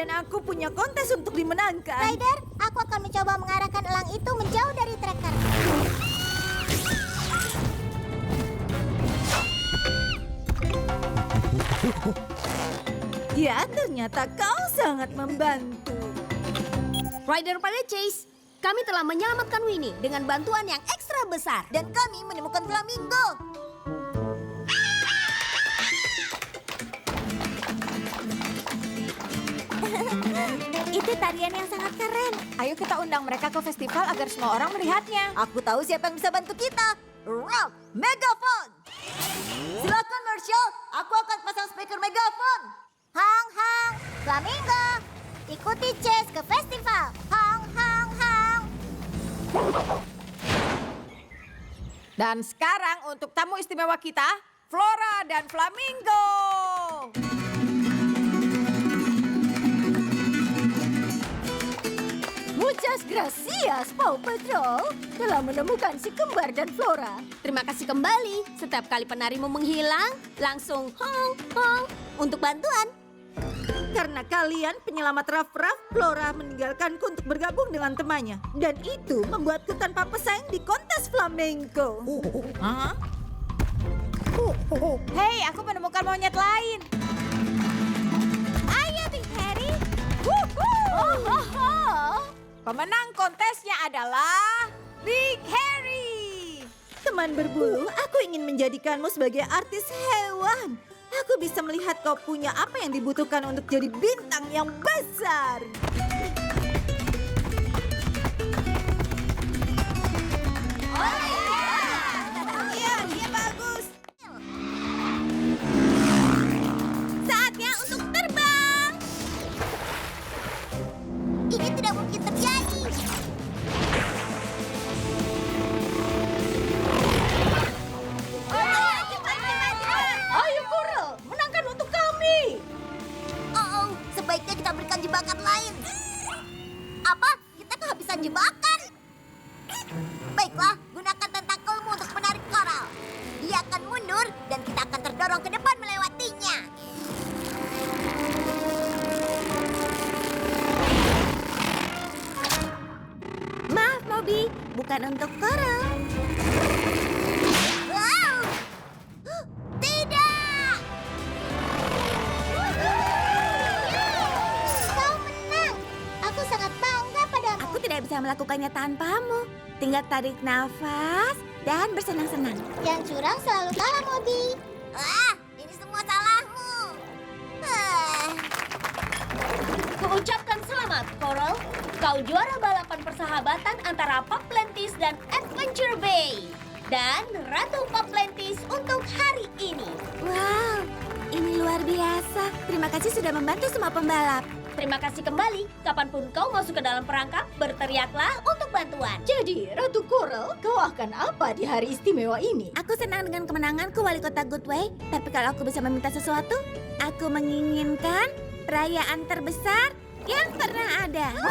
dan aku punya kontes untuk dimenangkan. Ryder, aku akan mencoba mengarahkan elang itu menjauh dari tracker. Ya, ternyata kau sangat membantu. Ryder pada Chase, kami telah menyelamatkan Winnie dengan bantuan yang ekstra besar. Dan kami menemukan flamingo. Itu tarian yang sangat keren. Ayo kita undang mereka ke festival agar semua orang melihatnya. Aku tahu siapa yang bisa bantu kita. Rock Megaphone. Silakan Marshall, aku akan pasang speaker megaphone. Hang hang, flamingo. Ikuti Chase ke festival. Hang hang hang. Dan sekarang untuk tamu istimewa kita, Flora dan Flamingo. Muchas gracias, Paw Patrol, telah menemukan si kembar dan Flora. Terima kasih kembali. Setiap kali penarimu menghilang, langsung hong hong untuk bantuan. Karena kalian penyelamat Raf-Raf, Flora meninggalkanku untuk bergabung dengan temannya. Dan itu membuatku tanpa pesaing di kontes flamenco. Hah? Hei, aku menemukan monyet lain. Ayo Big Harry. Pemenang kontesnya adalah Big Harry. Teman berbulu, aku ingin menjadikanmu sebagai artis hewan. Aku bisa melihat kau punya apa yang dibutuhkan untuk jadi bintang yang besar. Iya, dia bagus. Saatnya untuk terbang. Ini tidak mungkin terjadi. Ayo Coral, menangkan untuk kami. Oh, sebaiknya kita berikan jebakan lain. Apa? Kita kehabisan jebakan. Baiklah, gunakan tentakelmu untuk menarik koral. Dia akan mundur dan kita akan terdorong ke depan melewatinya. Maaf, Moby. Bukan untuk koral. Wow! Tidak! Kau menang. Aku sangat bangga padamu. Aku tidak bisa melakukannya tanpamu. Tinggal tarik nafas dan bersenang-senang. Yang curang selalu kalah, Moby. Ini semua salahmu. Kuucapkan selamat, Coral. Kau juara balapan persahabatan antara Paplantis dan Adventure Bay. Dan Ratu Paplantis untuk hari ini. Wow, ini luar biasa. Terima kasih sudah membantu semua pembalap. Terima kasih kembali. Kapanpun kau masuk ke dalam perangkap, berteriaklah untuk bantuan. Jadi, Ratu Coral, kau akan apa di hari istimewa ini? Aku senang dengan kemenanganku wali kota Goodway. Tapi kalau aku bisa meminta sesuatu, aku menginginkan perayaan terbesar yang pernah ada. Tidak!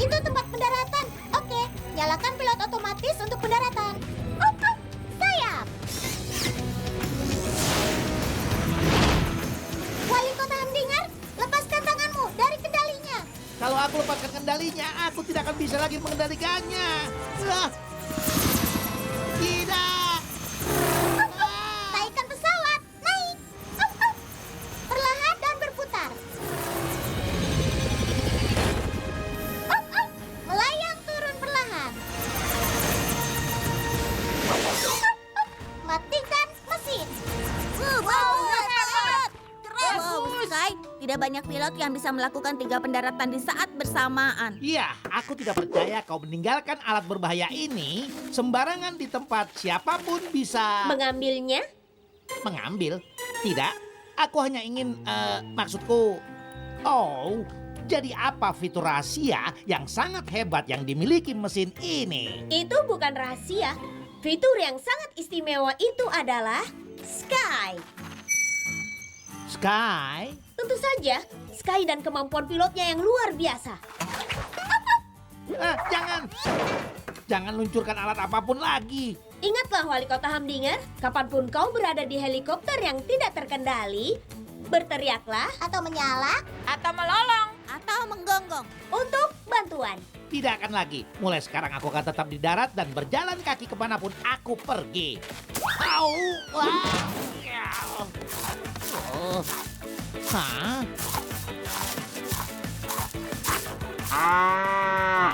Itu tempat pendaratan. Oke, nyalakan pilot otomatis untuk pendaratan. Sayap. Wali kota Hamdinger, lepaskan tanganmu dari kendalinya. Kalau aku lepaskan kendalinya, aku tidak akan bisa lagi mengendalikannya. Ah. Tidak. Naikkan pesawat, naik. Perlahan dan berputar. Melayang turun perlahan. Matikan mesin. Wow, Sky, tidak banyak pilot yang bisa melakukan 3 pendaratan di saat bersamaan. Iya, aku tidak percaya kau meninggalkan alat berbahaya ini sembarangan di tempat siapapun bisa Mengambilnya? mengambil. Tidak, aku hanya ingin, maksudku, Oh, jadi apa fitur rahasia yang sangat hebat yang dimiliki mesin ini? Itu bukan rahasia. Fitur yang sangat istimewa itu adalah Sky. Sky? Tentu saja, Sky dan kemampuan pilotnya yang luar biasa. Jangan luncurkan alat apapun lagi. Ingatlah Wali Kota Hamdinger, kapanpun kau berada di helikopter yang tidak terkendali, berteriaklah Atau menyala, Atau melolong. atau menggonggong. untuk bantuan. Tidak akan lagi. Mulai sekarang aku akan tetap di darat dan berjalan kaki kemanapun aku pergi. Au! Wah! Oh. Hah? Hah?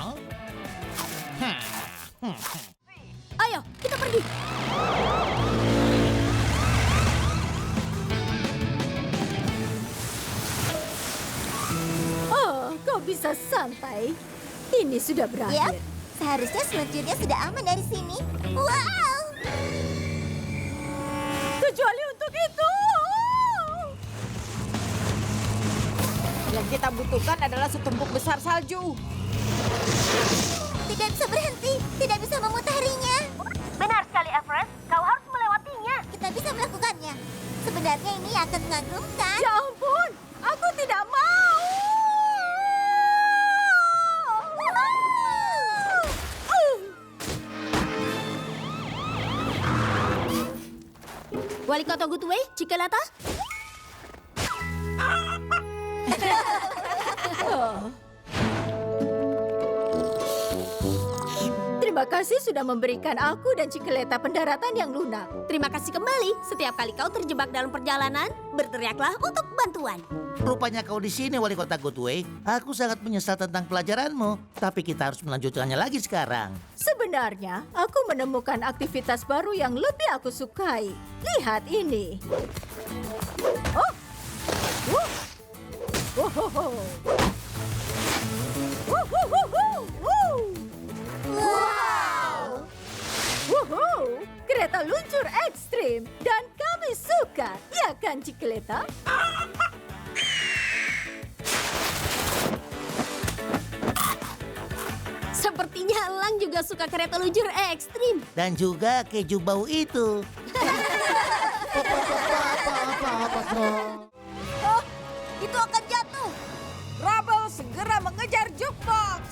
Ayo, kita pergi. Oh, kau bisa santai. Ini sudah Yap, berakhir. seharusnya seluncurnya sudah aman dari sini. Wow! Kecuali untuk itu. Yang kita butuhkan adalah setumpuk besar salju. Tidak bisa berhenti, tidak bisa memutarinya. Benar sekali, Everest. Kau harus melewatinya. Kita bisa melakukannya. Sebenarnya ini akan mengagumkan. Ya ampun, aku tidak mau. Wali Kota Goodway, Cikalata. Terima kasih sudah memberikan aku dan Cikeleta pendaratan yang lunak. Terima kasih kembali. Setiap kali kau terjebak dalam perjalanan, berteriaklah untuk bantuan. Rupanya kau di sini, Wali Kota Goodway. Aku sangat menyesal tentang pelajaranmu, tapi kita harus melanjutkannya lagi sekarang. Sebenarnya, aku menemukan aktivitas baru yang lebih aku sukai. Lihat ini. Oh. Wohoho. Wohohoho. Wow! Wuhu, kereta luncur ekstrim dan kami suka, ya kan Cikeleta? Sepertinya Elang juga suka kereta luncur ekstrim. Dan juga keju bau itu. Oh, itu akan jatuh. Rubble segera mengejar jukebox.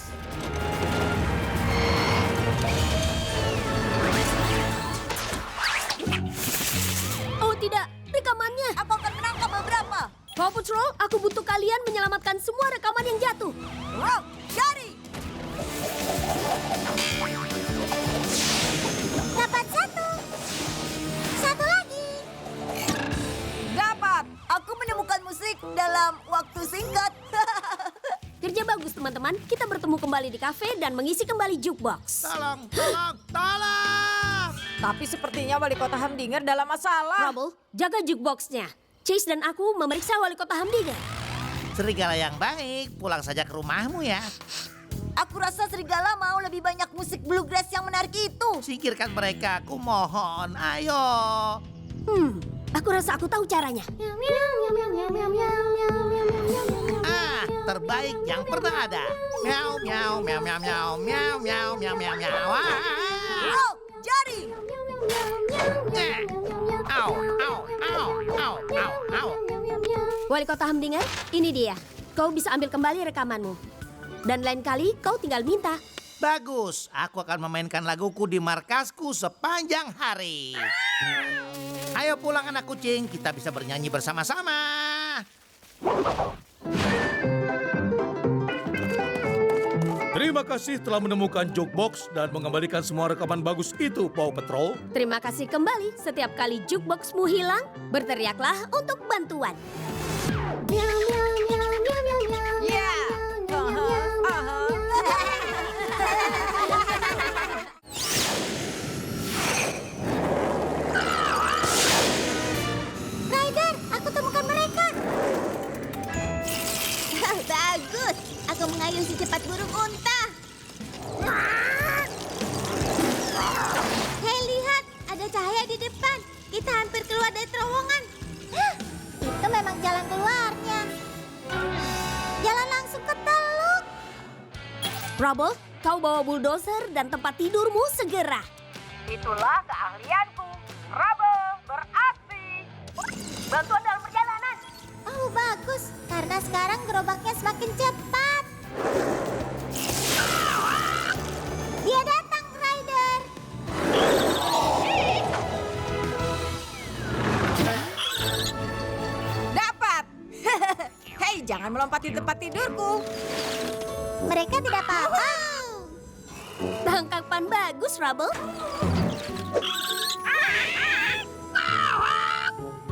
Oh tidak, rekamannya. Aku akan menangkap beberapa. Paw Patrol, aku butuh kalian menyelamatkan semua rekaman yang jatuh. Wow, jadi. Dapat satu. Satu lagi. Dapat. Aku menemukan musik dalam waktu singkat. Kerja bagus teman-teman, kita bertemu kembali di kafe dan mengisi kembali jukebox. Tolong! Tapi sepertinya wali kota Hamdinger dalam masalah. Rubble, jaga jukeboxnya. Chase dan aku memeriksa Wali Kota Hamdinger. Serigala yang baik, pulang saja ke rumahmu ya. Aku rasa serigala mau lebih banyak musik bluegrass yang menarik itu. Singkirkan mereka, aku mohon. Ayo. Aku rasa aku tahu caranya. Terbaik yang pernah ada. Miau, miau, miau, miau, miau, miau, miau, miau, miau, miau. Oh, jadi. Au, au, au, au, au, au. Wali Kota Hamdinger, ini dia. Kau bisa ambil kembali rekamanmu. Dan lain kali kau tinggal minta. Bagus, aku akan memainkan laguku di markasku sepanjang hari. Ayo pulang anak kucing, kita bisa bernyanyi bersama-sama. Terima kasih telah menemukan jukebox dan mengembalikan semua rekaman bagus itu, Paw Patrol. Terima kasih kembali. Setiap kali jukeboxmu hilang, berteriaklah untuk bantuan. Ya. Ryder, aku temukan mereka. Bagus. Aku mengayuh secepat burung unta. Hei, lihat. Ada cahaya di depan. Kita hampir keluar dari terowongan. Itu memang jalan keluarnya. Rubble, kau bawa bulldozer dan tempat tidurmu segera. Itulah keahlianku. Rubble, beraksi. Bantuan dalam perjalanan. Oh, bagus. Karena sekarang gerobaknya semakin cepat. Dia datang, Ryder. Dapat. Hei, jangan melompati tempat tidurku. Mereka tidak apa-apa. Tangkapan bagus, Rubble.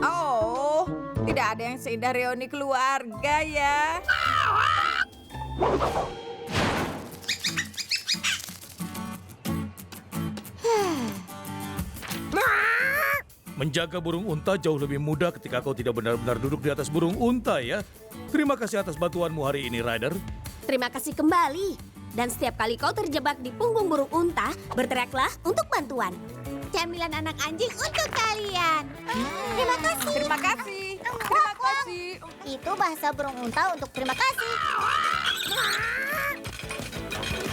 Oh, tidak ada yang seindah reuni keluarga ya. Menjaga burung unta jauh lebih mudah ketika kau tidak benar-benar duduk di atas burung unta ya. Terima kasih atas bantuanmu hari ini, Ryder. Terima kasih kembali. Dan setiap kali kau terjebak di punggung burung unta, berteriaklah untuk bantuan. Camilan anak anjing untuk kalian. Terima kasih. Terima kasih. Terima kasih. Itu bahasa burung unta untuk terima kasih.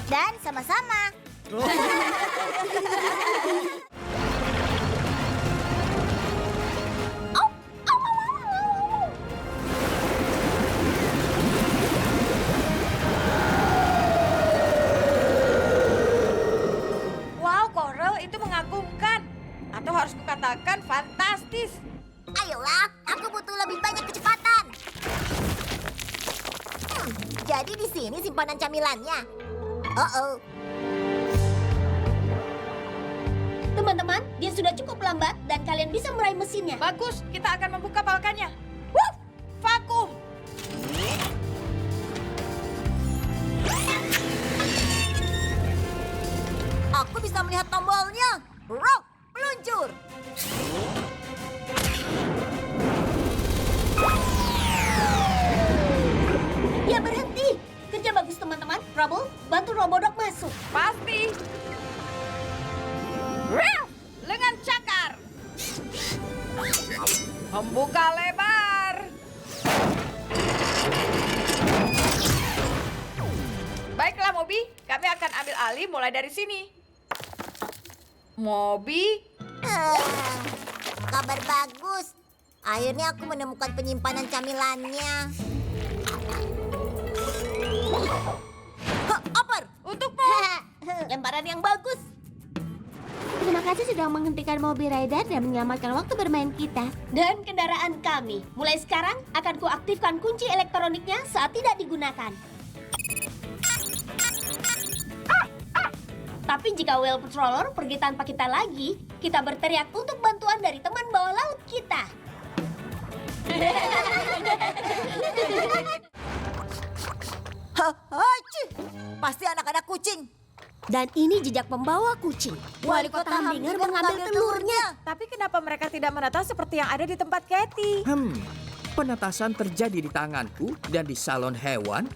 Dan sama-sama. Wow, Coral itu mengagumkan. Atau harus kukatakan fantastis. Ayolah, aku butuh lebih banyak kecepatan. Jadi di sini simpanan camilannya. Oh. Teman-teman, dia sudah cukup lambat dan kalian bisa meraih mesinnya. Bagus, kita akan membuka balkannya. Wuff, vakum. Aku bisa melihat tombolnya. Rock, meluncur. Ya berhenti. Kerja bagus teman-teman. Rubble, bantu Robodog masuk. Pasti. Ruff, lengan cakar. Membuka lebar. Baiklah, Moby. Kami akan ambil alih mulai dari sini. Moby, Kabar bagus. Akhirnya aku menemukan penyimpanan camilannya. Oper! untukmu. Lemparan yang bagus. Terima kasih sudah menghentikan mobil Ryder dan menyelamatkan waktu bermain kita. Dan kendaraan kami. Mulai sekarang akan kuaktifkan kunci elektroniknya saat tidak digunakan. Tapi jika whale patroller pergi tanpa kita lagi, kita berteriak untuk bantuan dari teman bawah laut kita. Pasti anak-anak kucing. Dan ini jejak pembawa kucing. Wali kota Humdinger mengambil telurnya. Tapi kenapa mereka tidak menetas seperti yang ada di tempat Katie? Penetasan terjadi di tanganku dan di salon hewan.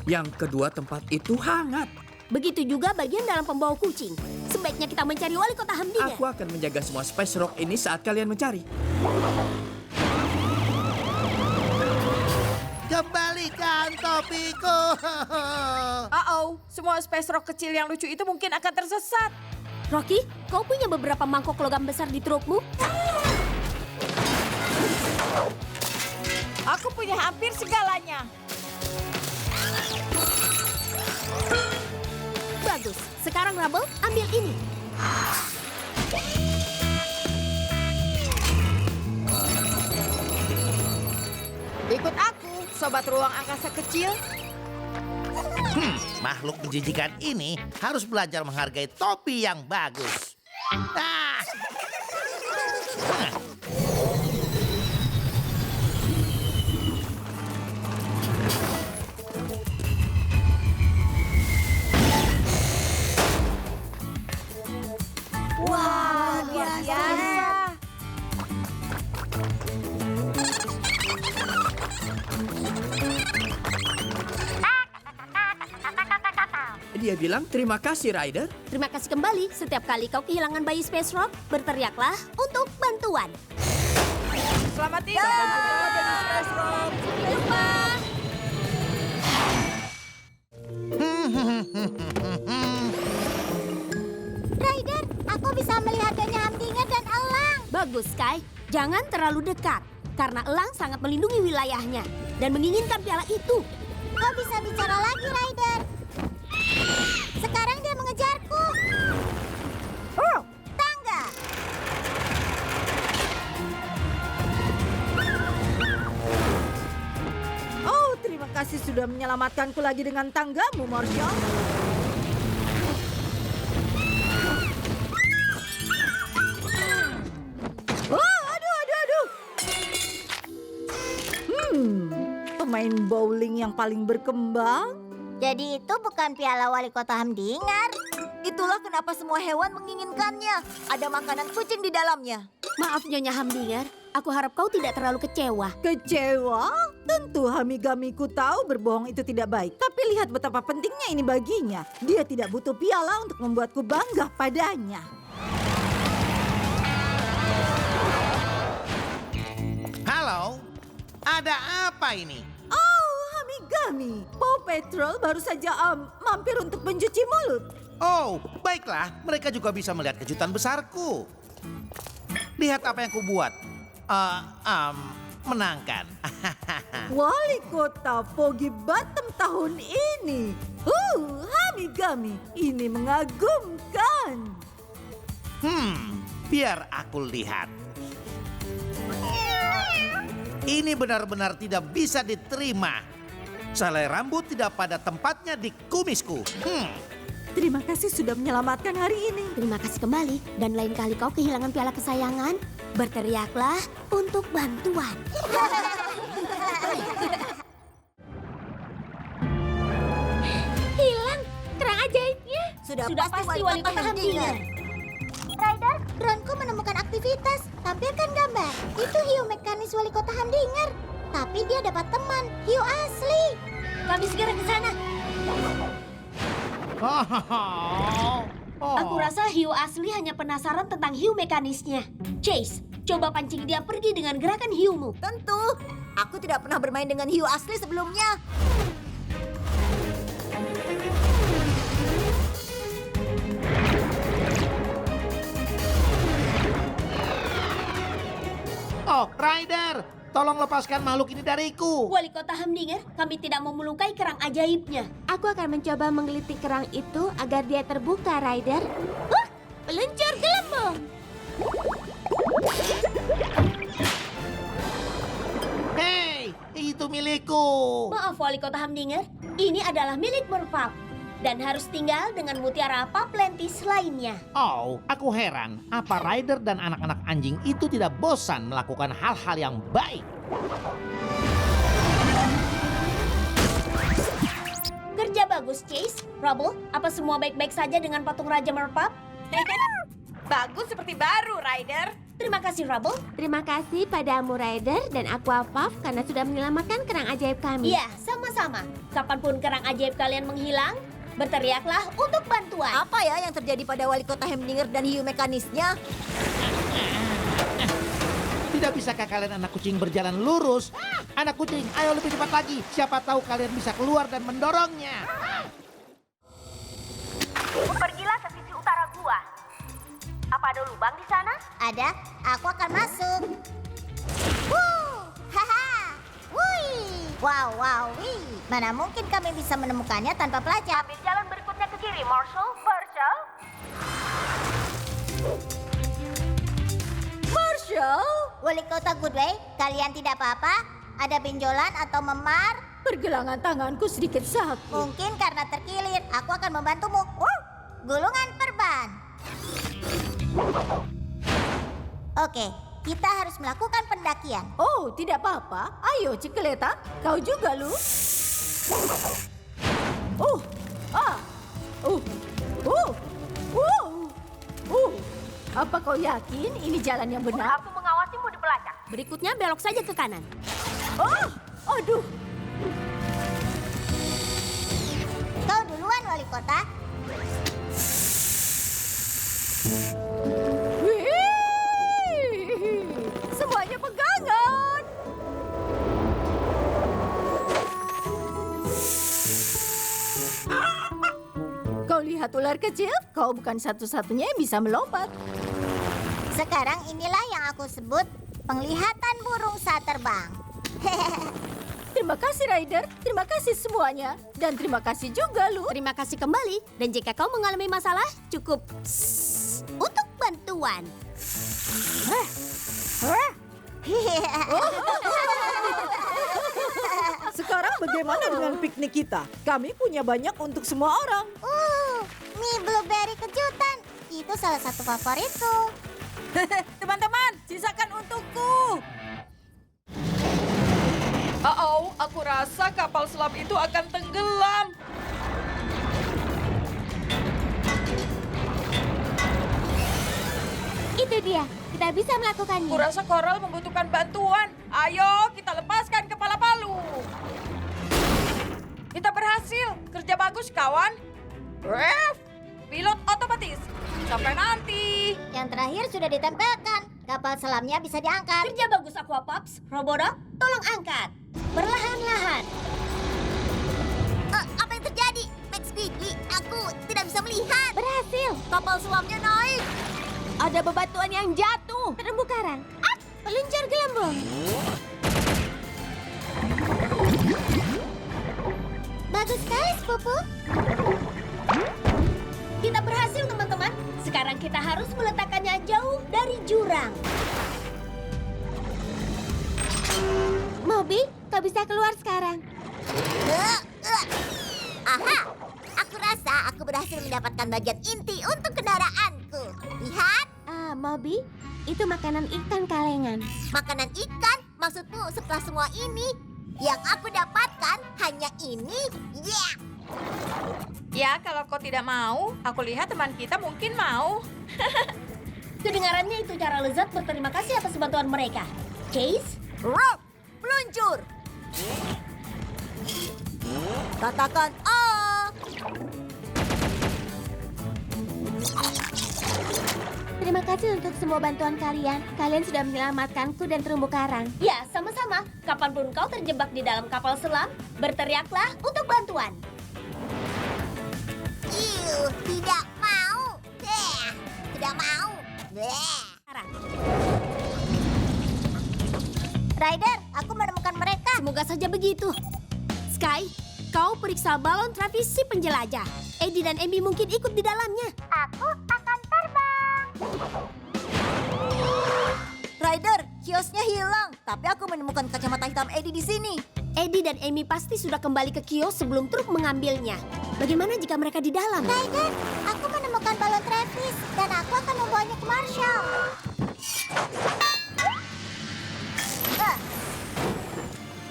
Yang kedua, tempat itu hangat. Begitu juga bagian dalam pembawa kucing. Sebaiknya kita mencari wali kota Humdinger. Aku akan menjaga semua Space Rock ini saat kalian mencari. Kembalikan topiku. Semua space rock kecil yang lucu itu mungkin akan tersesat. Rocky, kau punya beberapa mangkok logam besar di trukmu? Aku punya hampir segalanya. Bagus. Sekarang Rubble, ambil ini. Ikut aku, sobat ruang angkasa kecil. Makhluk menjijikan ini harus belajar menghargai topi yang bagus. Ah! Wah, luar biasa. Dia bilang terima kasih, Ryder. Terima kasih kembali. Setiap kali kau kehilangan bayi Space Rock, berteriaklah untuk bantuan. Selamat tinggal. Lupa. Bagus, Sky. Jangan terlalu dekat, karena elang sangat melindungi wilayahnya dan menginginkan piala itu. Kau bisa bicara lagi, Ryder. Sekarang dia mengejarku. Tangga. Oh, terima kasih sudah menyelamatkanku lagi dengan tanggamu, Marshall. Oh, aduh. Pemain bowling yang paling berkembang. Jadi itu bukan piala wali kota Hamdingar. Itulah kenapa semua hewan menginginkannya. Ada makanan kucing di dalamnya. Maaf, Nyonya Hamdinger. Aku harap kau tidak terlalu kecewa. Kecewa? Tentu Hamigamiku tahu berbohong itu tidak baik. Tapi lihat betapa pentingnya ini baginya. Dia tidak butuh piala untuk membuatku bangga padanya. Halo, ada apa ini? Oh, Hamigami. Paw Patrol baru saja mampir untuk mencuci mulut. Oh, baiklah. Mereka juga bisa melihat kejutan besarku. Lihat apa yang kubuat. Menangkan. Wali kota Foggy Bottom tahun ini. Hamigami, ini mengagumkan. Biar aku lihat. Ini benar-benar tidak bisa diterima. Selai rambut tidak pada tempatnya di kumisku. Terima kasih sudah menyelamatkan hari ini. Terima kasih kembali, dan lain kali kau kehilangan piala kesayangan, berteriaklah untuk bantuan. Hilang kerang ajaibnya. Sudah pasti wali kota Hamdingar. Ryder, droneku menemukan aktivitas. Tampilkan gambar. Itu hiu mekanis wali kota Hamdingar. Tapi dia dapat teman, hiu asli. Kami segera ke sana. Aku rasa hiu asli hanya penasaran tentang hiu mekanisnya. Chase, coba pancing dia pergi dengan gerakan hiumu. Tentu, aku tidak pernah bermain dengan hiu asli sebelumnya. Oh, Ryder, tolong lepaskan makhluk ini dariku. Wali kota Hamdinger, kami tidak mau melukai kerang ajaibnya. Aku akan mencoba menggelitik kerang itu agar dia terbuka, Ryder. Peluncur gelembung. Hei, itu milikku. Maaf, Wali kota Hamdinger, ini adalah milik Merpap dan harus tinggal dengan mutiara Paplentis lainnya. Oh, aku heran. Apa Ryder dan anak-anak anjing itu tidak bosan melakukan hal-hal yang baik? Kerja bagus, Chase. Rubble, apa semua baik-baik saja dengan patung Raja Merpap? Bagus seperti baru, Ryder. Terima kasih, Rubble. Terima kasih padamu, Ryder, dan Aqua Puff karena sudah menyelamatkan kerang ajaib kami. Iya, sama-sama. Kapanpun kerang ajaib kalian menghilang, berteriaklah untuk bantuan. Apa ya yang terjadi pada wali kota Hamdinger dan hiu mekanisnya? Tidak bisakah kalian anak kucing berjalan lurus? Anak kucing, ayo lebih cepat lagi. Siapa tahu kalian bisa keluar dan mendorongnya. Pergilah ke sisi utara gua. Apa ada lubang di sana? Ada, aku akan masuk. Haha, wih, wow, wih. Mana mungkin kami bisa menemukannya tanpa pelacak? Ambil jalan berikutnya ke kiri, Marshall. Marshall. Marshall, Wali kota Goodway, kalian tidak apa-apa? Ada benjolan atau memar? pergelangan tanganku sedikit sakit. Mungkin karena terkilir, aku akan membantumu. Gulungan perban. Oke, kita harus melakukan pendakian. Oh, tidak apa-apa. Ayo, Cikeleta. Kau juga, Lu. Apa kau yakin ini jalan yang benar? Aku mengawasimu di pelacak. Berikutnya belok saja ke kanan. Aduh. Kau duluan, Wali Kota. Wih, semuanya pegangan. Kau lihat ular kecil? Kau bukan satu-satunya yang bisa melompat. Sekarang inilah yang aku sebut penglihatan burung saat terbang. Terima kasih, Ryder. Terima kasih semuanya. Dan terima kasih juga, Lu. Terima kasih kembali. Dan jika kau mengalami masalah, cukup untuk bantuan. Sekarang bagaimana dengan piknik kita? Kami punya banyak untuk semua orang. Mie blueberry kejutan. Itu salah satu favoritku. Teman-teman, sisakan untukku. Aku rasa kapal selam itu akan tenggelam. Itu dia. Kita bisa melakukannya. Kurasa Coral membutuhkan bantuan. Ayo, kita lepaskan kepala palu. Kita berhasil. Kerja bagus, kawan. Ref, pilot otomatis. Sampai nanti. Yang terakhir sudah ditempelkan. Kapal selamnya bisa diangkat. Kerja bagus, Aquapops. Robodog, tolong angkat. Perlahan-lahan. Apa yang terjadi? Max Speedy, aku tidak bisa melihat. Berhasil. Kapal selamnya naik. Ada bebatuan yang jatuh. Terumbu karang. Peluncur gelembung. Bagus sekali, sepupu. Kita berhasil, teman-teman. Sekarang kita harus meletakkannya jauh dari jurang. Moby, kau bisa keluar sekarang. Aha, aku rasa aku berhasil mendapatkan bagian inti untuk kendaraanku. Lihat, Moby, itu makanan ikan kalengan. makanan ikan. Maksudmu setelah semua ini, yang aku dapatkan hanya ini. Yeah. Ya, kalau kau tidak mau, aku lihat teman kita mungkin mau. Kedengarannya itu cara lezat berterima kasih atas bantuan mereka. Chase, Rock, meluncur. Katakan A. Terima kasih untuk semua bantuan kalian. Kalian sudah menyelamatkanku dan terumbu karang. ya sama-sama. Kapanpun kau terjebak di dalam kapal selam, berteriaklah untuk bantuan. Tidak mau. Tidak mau. Ryder, aku menemukan mereka. Semoga saja begitu. Sky, kau periksa balon Travis si penjelajah. Eddie dan Amy mungkin ikut di dalamnya. Aku akan terbang. Ryder, kiosnya hilang. Tapi aku menemukan kacamata hitam Eddie di sini. Eddie dan Amy pasti sudah kembali ke kios sebelum truk mengambilnya. Bagaimana jika mereka di dalam? Ryder, aku menemukan balon Travis dan aku akan membawanya ke Marshall.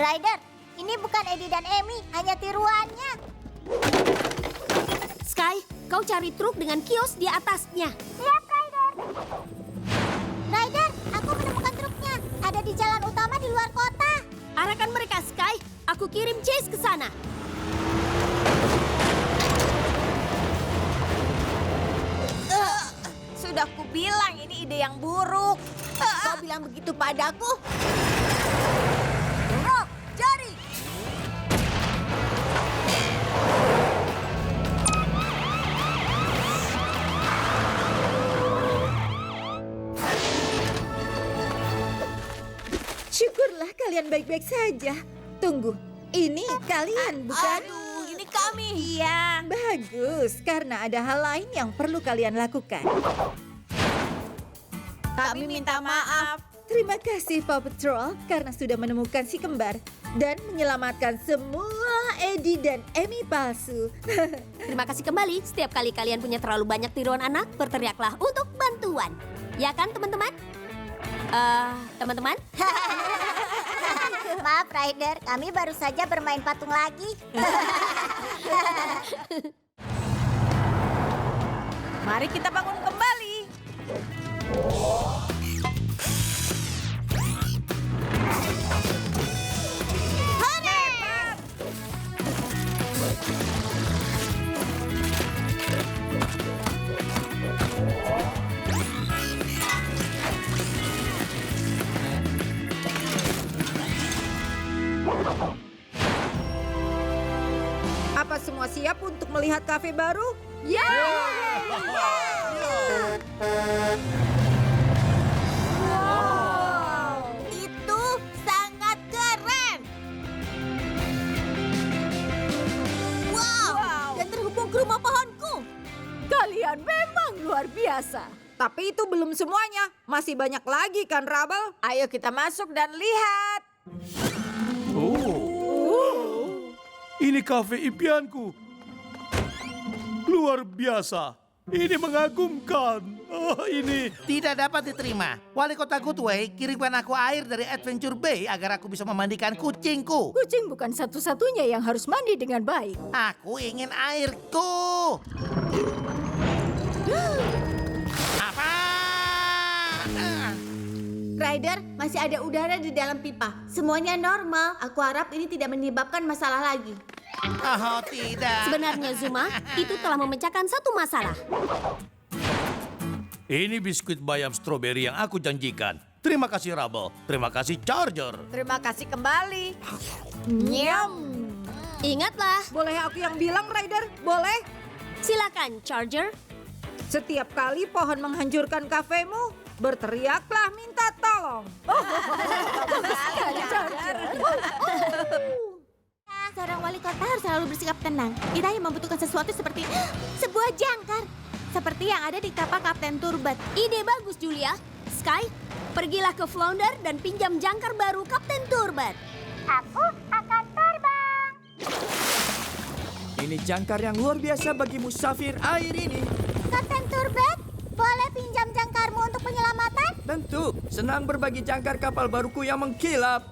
Ryder, ini bukan Eddie dan Amy, hanya tiruannya. Sky, kau cari truk dengan kios di atasnya. Siap, Ryder. Ryder, aku menemukan truknya. Ada di jalan utama di luar kota. Arahkan mereka, Sky. Aku kirim Chase ke sana. Sudah kubilang ini ide yang buruk. Kau bilang begitu padaku? Rock, jari. Syukurlah kalian baik-baik saja. Tunggu, ini kalian bukan? Aduh, ini kami. Iya. Bagus, karena ada hal lain yang perlu kalian lakukan. Kami minta maaf. Terima kasih Paw Patrol karena sudah menemukan si kembar dan menyelamatkan semua Eddie dan Amy palsu. Terima kasih kembali. Setiap kali kalian punya terlalu banyak tiruan anak, berteriaklah untuk bantuan. Ya kan, teman-teman? Teman-teman? Maaf, Ryder. Kami baru saja bermain patung lagi. Mari kita bangun kembali. Apa semua siap untuk melihat kafe baru? Ya! biasa. Tapi itu belum semuanya. Masih banyak lagi kan, Rubble? Ayo kita masuk dan lihat. Ini kafe impianku. Luar biasa. Ini mengagumkan. Ini. Tidak dapat diterima. Wali kota Goodway kirimkan aku air dari Adventure Bay agar aku bisa memandikan kucingku. Kucing bukan satu-satunya yang harus mandi dengan baik. Aku ingin airku. Apa? Ryder, masih ada udara di dalam pipa. Semuanya normal. Aku harap ini tidak menyebabkan masalah lagi. Oh, tidak. Sebenarnya Zuma, itu telah memecahkan satu masalah. Ini biskuit bayam stroberi yang aku janjikan. Terima kasih Rubble. Terima kasih Charger. Terima kasih kembali. Nyam. Ingatlah, Boleh aku yang bilang, Ryder? Boleh? silakan Charger. Setiap kali pohon menghancurkan kafemu, berteriaklah minta tolong. Seorang wali kota harus selalu bersikap tenang. Kita hanya membutuhkan sesuatu seperti sebuah jangkar. Seperti yang ada di kapal Kapten Turbat. Ide bagus, Julia. Sky, pergilah ke Flounder dan pinjam jangkar baru Kapten Turbat. Aku akan terbang. Ini jangkar yang luar biasa bagi musafir air ini. Kapten Turbat, boleh pinjam jangkarmu untuk penyelamatan? Tentu, senang berbagi jangkar kapal baruku yang mengkilap.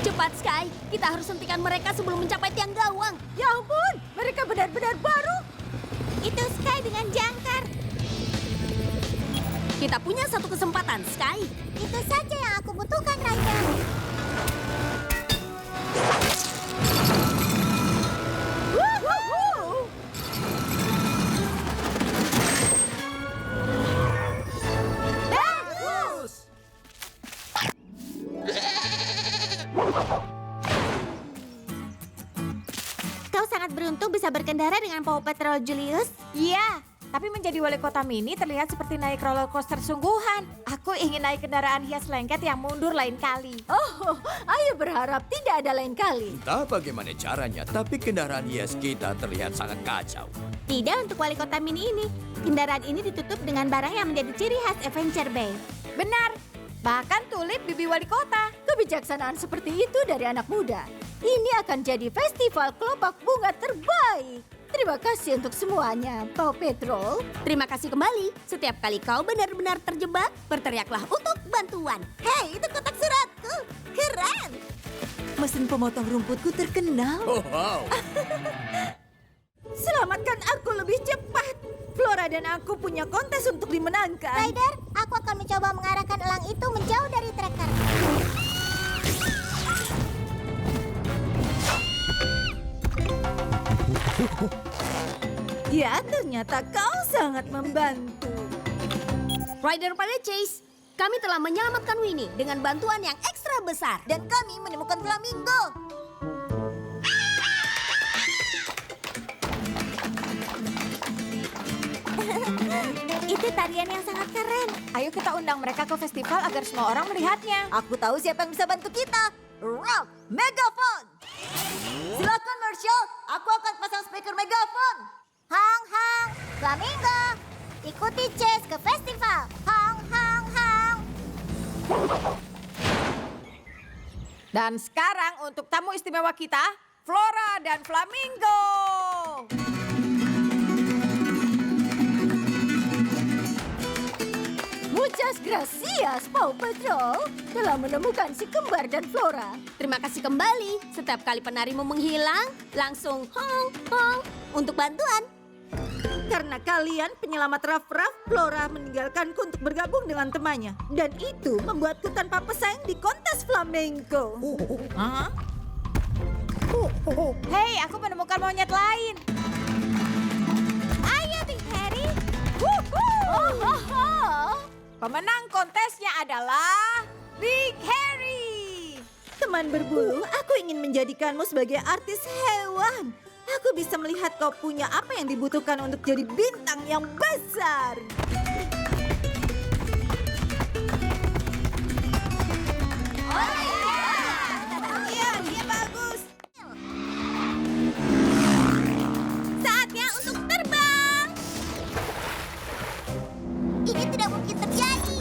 Cepat, Sky. Kita harus hentikan mereka sebelum mencapai tiang gawang. Ya ampun, mereka benar-benar baru. Itu Sky dengan jangkar. Kita punya satu kesempatan, Sky. Itu saja yang aku butuhkan, Ryder. Bagus! Kau sangat beruntung bisa berkendara dengan Paw Patrol, Julius. Iya, tapi menjadi wali kota mini terlihat seperti naik roller coaster sungguhan. Aku ingin naik kendaraan hias lengket yang mundur lain kali. Oh, ayo berharap tidak ada lain kali. Entah bagaimana caranya, tapi kendaraan hias kita terlihat sangat kacau. Tidak untuk wali kota mini ini. Kendaraan ini ditutup dengan barang yang menjadi ciri khas Adventure Bay. Benar, bahkan tulip bibi wali kota. Kebijaksanaan seperti itu dari anak muda. Ini akan jadi festival kelopak bunga terbaik. Terima kasih untuk semuanya, Paw Patrol. Terima kasih kembali. Setiap kali kau benar-benar terjebak, berteriaklah untuk bantuan. Hei, itu kotak suratku. Keren. Mesin pemotong rumputku terkenal. Oh, wow. Selamatkan aku lebih cepat. Flora dan aku punya kontes untuk dimenangkan. Ryder, aku akan mencoba mengarahkan elang itu menjauh dari tracker. Ya, ternyata kau sangat membantu. Rider pada Chase, kami telah menyelamatkan Winnie dengan bantuan yang ekstra besar. Dan kami menemukan flamingo. Itu tarian yang sangat keren. Ayo kita undang mereka ke festival agar semua orang melihatnya. Aku tahu siapa yang bisa bantu kita. Rock Megaphone. Silakan Marshall, aku akan pasang speaker megaphone. Hang hang, flamingo. Ikuti Chase ke festival. Hang hang hang. Dan sekarang untuk tamu istimewa kita, Flora dan Flamingo. Muchas gracias, Paw Patrol, telah menemukan si kembar dan Flora. Terima kasih kembali. Setiap kali penarimu menghilang, langsung hong hong untuk bantuan. Karena kalian penyelamat Raf-Raf, Flora meninggalkanku untuk bergabung dengan temannya. Dan itu membuatku tanpa pesaing di kontes flamenco. Hei, aku menemukan monyet lain. Ayo, Big Harry. Pemenang kontesnya adalah Big Harry. Teman berbulu, aku ingin menjadikanmu sebagai artis hewan. Aku bisa melihat kau punya apa yang dibutuhkan untuk jadi bintang yang besar. Iya, dia bagus. Ini tidak mungkin terjadi.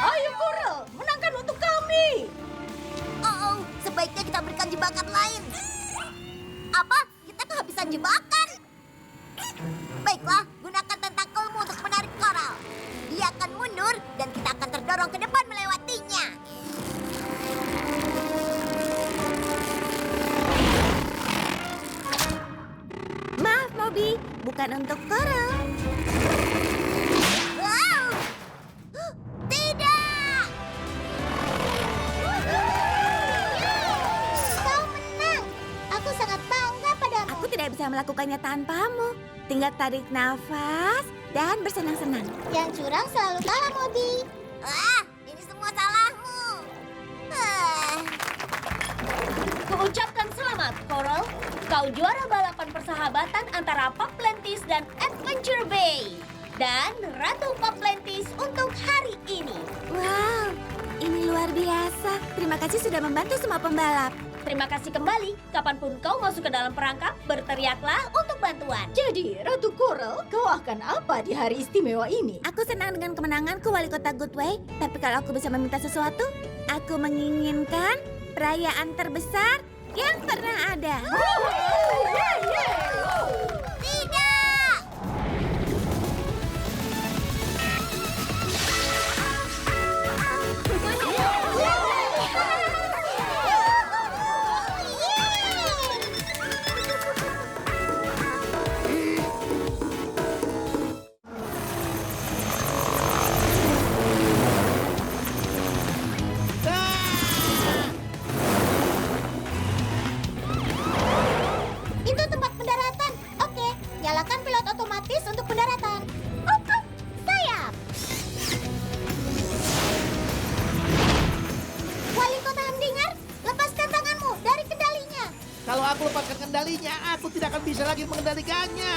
Ayo Coral, menangkan untuk kami. Oh, sebaiknya kita berikan jebakan lain. Apa? Kita kehabisan jebakan. Baiklah, gunakan tentakelmu untuk menarik koral. Dia akan mundur dan kita akan terdorong ke depan melewatinya. Maaf, Moby. Bukan untuk Coral. Wow! Tidak! Kau menang. Aku sangat bangga padamu. Aku tidak bisa melakukannya tanpamu. Tinggal tarik nafas dan bersenang-senang. Yang curang selalu kalah, Moby. Ini semua salahmu. Kuucapkan selamat, Coral. Kau juara balapan persahabatan antara Paplantis dan Adventure Bay. Dan Ratu Paplantis untuk hari ini. Wow, ini luar biasa. Terima kasih sudah membantu semua pembalap. Terima kasih kembali. Kapanpun kau masuk ke dalam perangkap, berteriaklah untuk bantuan. Jadi, Ratu Coral, kau akan apa di hari istimewa ini? Aku senang dengan kemenanganku wali kota Goodway. Tapi kalau aku bisa meminta sesuatu, aku menginginkan perayaan terbesar yang pernah ada. Tidak! Itu tempat pendaratan. Oke, nyalakan pilot otomatis untuk pendaratan. Sayap. Wali Kota Hamdinger, lepaskan tanganmu dari kendalinya. Kalau aku lepaskan kendalinya, aku tidak akan bisa lagi mengendalikannya.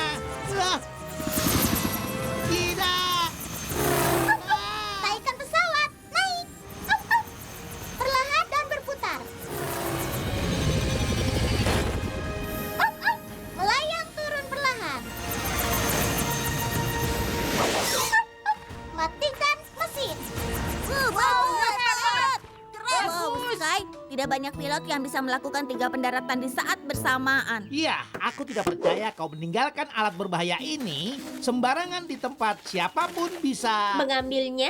Tidak. Naikkan pesawat. Naik. Perlahan dan berputar. Melayang turun perlahan. Matikan mesin. Wow, Sky, tidak banyak pilot yang bisa melakukan 3 pendaratan di saat bersamaan. Iya, aku tidak percaya kau meninggalkan alat berbahaya ini sembarangan di tempat siapapun bisa Mengambilnya?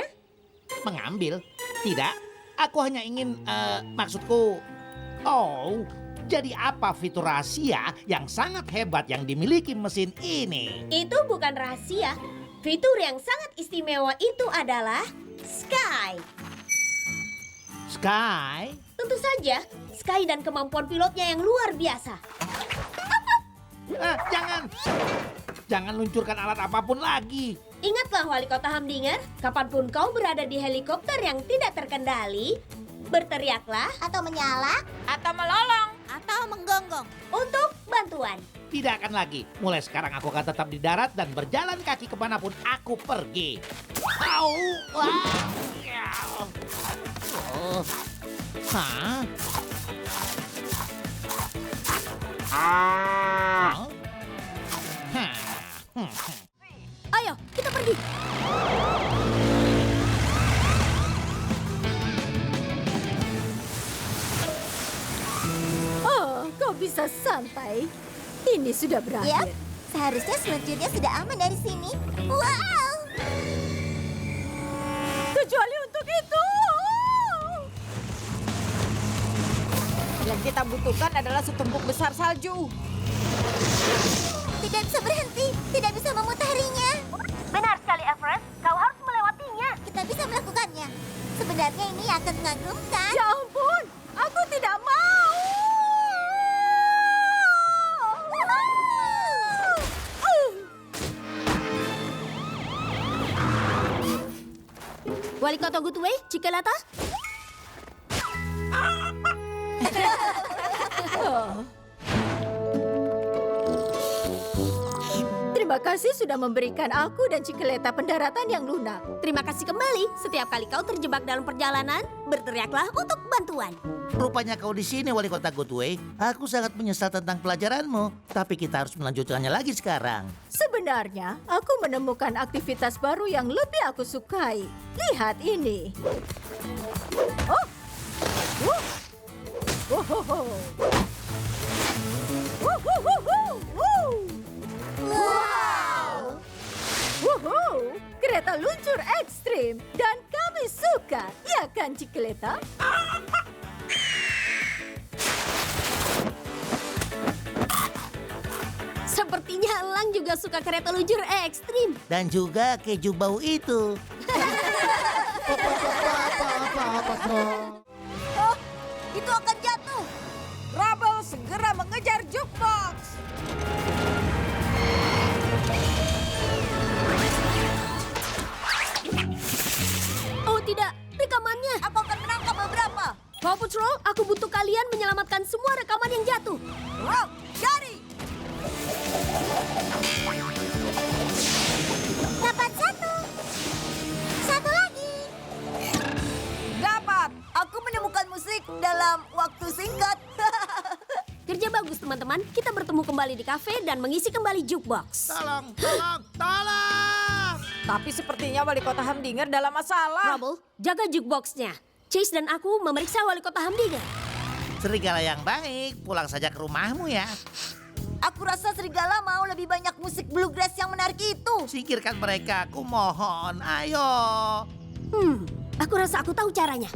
mengambil. Tidak, aku hanya ingin, maksudku, jadi apa fitur rahasia yang sangat hebat yang dimiliki mesin ini? Itu bukan rahasia. Fitur yang sangat istimewa itu adalah Sky. Sky? Tentu saja, Sky dan kemampuan pilotnya yang luar biasa. Jangan luncurkan alat apapun lagi. Ingatlah Wali Kota Hamdinger, kapanpun kau berada di helikopter yang tidak terkendali, berteriaklah Atau menyala. Atau melolong. Atau menggonggong. untuk bantuan. Tidak akan lagi. Mulai sekarang aku akan tetap di darat dan berjalan kaki kemanapun aku pergi. Au! Wah! Oh. Hah? Hah? Ayo, kita pergi. Oh, kau bisa santai. Ini sudah Yap, berakhir. seharusnya seluncurnya sudah aman dari sini. Wow! Kecuali untuk itu. Yang kita butuhkan adalah setumpuk besar salju. Tidak bisa berhenti, tidak bisa memutarinya. Benar sekali, Everest. Kau harus melewatinya. Kita bisa melakukannya. Sebenarnya ini akan mengagumkan. Ya ampun, aku tidak mau. Wali Kota Goodway, Cikalata. Terima Terima kasih sudah memberikan aku dan Cikeleta pendaratan yang lunak. Terima kasih kembali. Setiap kali kau terjebak dalam perjalanan, berteriaklah untuk bantuan. Rupanya kau di sini, Wali Kota Goodway. Aku sangat menyesal tentang pelajaranmu. Tapi kita harus melanjutkannya lagi sekarang. Sebenarnya, aku menemukan aktivitas baru yang lebih aku sukai. Lihat ini. Oh! Wohoho! Wohohoho! Wow! Wuhu! Kereta luncur ekstrim dan kami suka, ya kan Cikeleta? Sepertinya Elang juga suka kereta luncur ekstrim. Dan juga keju bau itu. Oh, itu akan jatuh. Rubble segera mengejar jukebox. Oh tidak, rekamannya. Aku akan menangkap beberapa. Paw Patrol, aku butuh kalian menyelamatkan semua rekaman yang jatuh. Wow, jadi. Dapat satu. Satu lagi. Dapat. Aku menemukan musik dalam waktu singkat. Kerja bagus teman-teman, kita bertemu kembali di kafe dan mengisi kembali jukebox. Tolong, tolong, tolong! Tapi sepertinya wali kota Hamdinger dalam masalah. Rubble, jaga jukeboxnya. Chase dan aku memeriksa wali kota Hamdinger. Serigala yang baik, pulang saja ke rumahmu ya. Aku rasa serigala mau lebih banyak musik bluegrass yang menarik itu. Singkirkan mereka, aku mohon. Ayo. Aku rasa aku tahu caranya.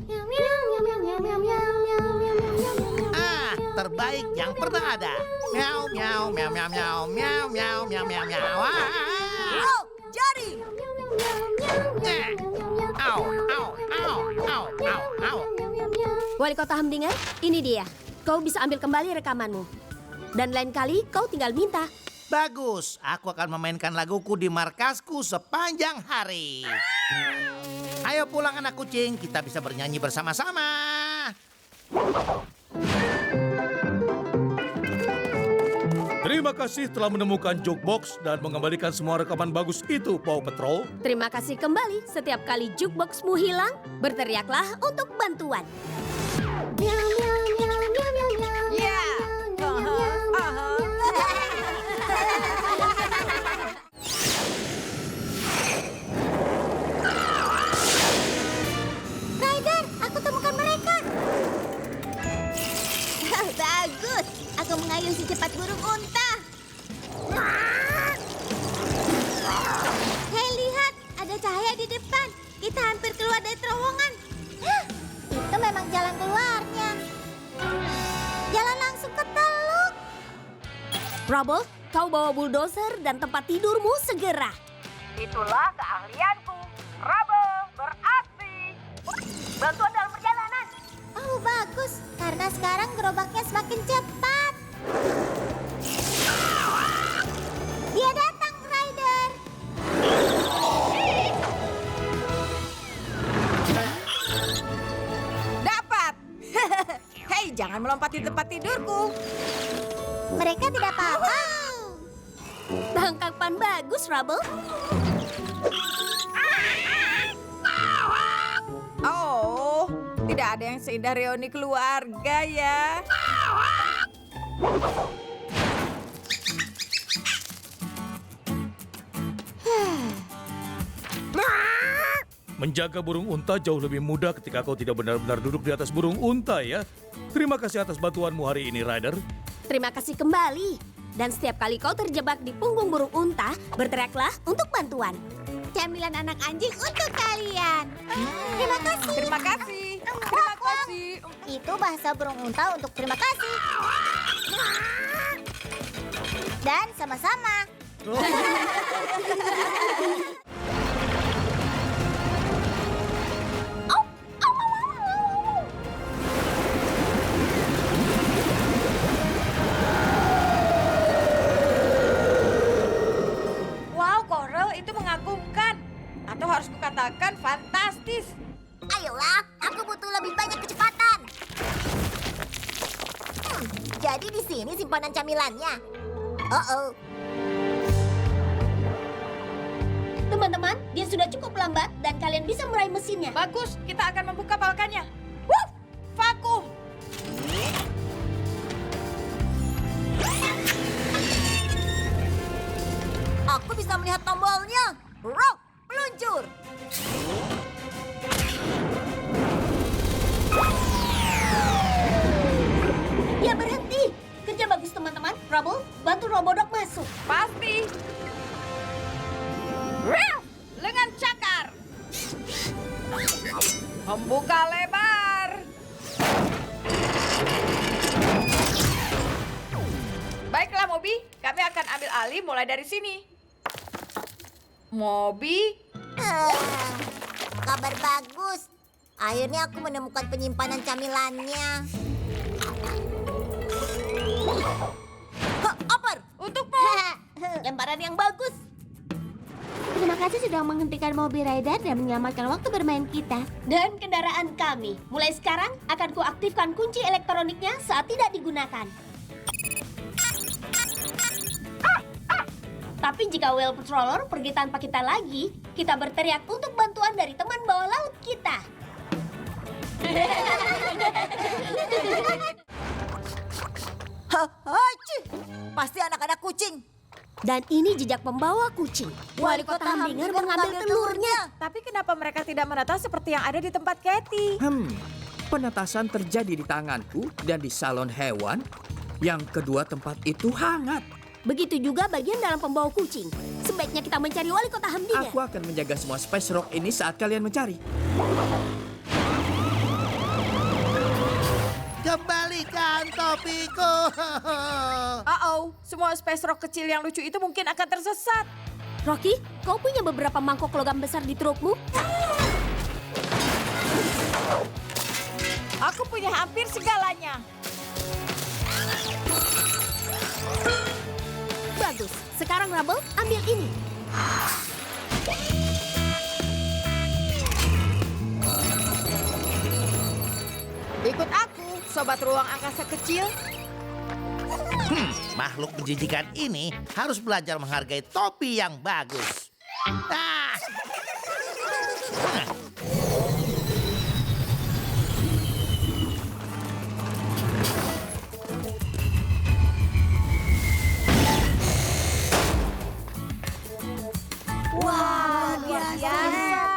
Ah, terbaik yang pernah ada. Miau, miau, miau, miau, miau, miau, miau, miau, miau, miau. Wow, jadi. Au, au, au, au, au, au. Wali kota Hamdinger, ini dia. Kau bisa ambil kembali rekamanmu. Dan lain kali kau tinggal minta. Bagus, aku akan memainkan laguku di markasku sepanjang hari. Ayo pulang anak kucing, kita bisa bernyanyi bersama-sama. Terima kasih telah menemukan jukebox dan mengembalikan semua rekaman bagus itu, Paw Patrol. Terima kasih kembali. Setiap kali jukeboxmu hilang, berteriaklah untuk bantuan. Ya. Ryder, aku temukan mereka. Bagus, aku mengayuh secepat burung unta. Hei, lihat, ada cahaya di depan. Kita hampir keluar dari terowongan. Itu memang jalan keluarnya. Jalan langsung ke teluk. Rubble, kau bawa bulldozer dan tempat tidurmu segera. Itulah keahlianku. Rubble beraksi. Bantuan dalam perjalanan. Oh, bagus. Karena sekarang gerobaknya semakin cepat. Dia datang, Ryder. Dapat. Hei, jangan melompat di tempat tidurku. Mereka tidak apa-apa. Tangkapan bagus, Rubble. Oh, tidak ada yang seindah reuni keluarga ya. Menjaga burung unta jauh lebih mudah ketika kau tidak benar-benar duduk di atas burung unta ya. Terima kasih atas bantuanmu hari ini, Ryder. Terima kasih kembali. Dan setiap kali kau terjebak di punggung burung unta, berteriaklah untuk bantuan. Camilan anak anjing untuk kalian. Terima kasih. Terima kasih. Terima kasih. Itu bahasa burung unta untuk terima kasih. Dan sama-sama. Wow, Coral itu mengagumkan. Atau harus kukatakan fantastis. Ayolah, aku butuh lebih banyak kecepatan. Jadi di sini simpanan camilannya. Oh-oh. Teman-teman, dia sudah cukup lambat dan kalian bisa meraih mesinnya. Bagus, kita akan membuka balkannya. Wuh, vakum. Aku bisa melihat tombolnya. Rock, peluncur. Dia berhenti. Kerja bagus teman-teman. Rubble, bantu Robodog masuk. Pasti. Ralph, lengan cakar. Membuka lebar. Baiklah, Moby. Kami akan ambil alih mulai dari sini. Moby, Kabar bagus. Akhirnya aku menemukan penyimpanan camilannya. Oper! untukmu. Lemparan yang bagus. Terima kasih sudah menghentikan mobil Rider dan menyelamatkan waktu bermain kita. Dan kendaraan kami. Mulai sekarang akan kuaktifkan kunci elektroniknya saat tidak digunakan. Tapi jika Whale Patroller pergi tanpa kita lagi, kita berteriak untuk bantuan dari teman bawah laut kita. Haci! Pasti anak-anak kucing. Dan ini jejak pembawa kucing. Wali kota Hamdinger mengambil telurnya. Tapi kenapa mereka tidak menetas seperti yang ada di tempat Katie? Penetasan terjadi di tanganku dan di salon hewan. Yang kedua tempat itu hangat. Begitu juga bagian dalam pembawa kucing. Sebaiknya kita mencari wali kota Hamdinger. Aku akan menjaga semua Space Rock ini saat kalian mencari. Kembalikan topiku. Semua space rock kecil yang lucu itu mungkin akan tersesat. Rocky, kau punya beberapa mangkok logam besar di trukmu? Aku punya hampir segalanya. Bagus. Sekarang Rubble, ambil ini. Ikut aku, sobat ruang angkasa kecil. Makhluk menjijikan ini harus belajar menghargai topi yang bagus. Ah! Wah, luar biasa.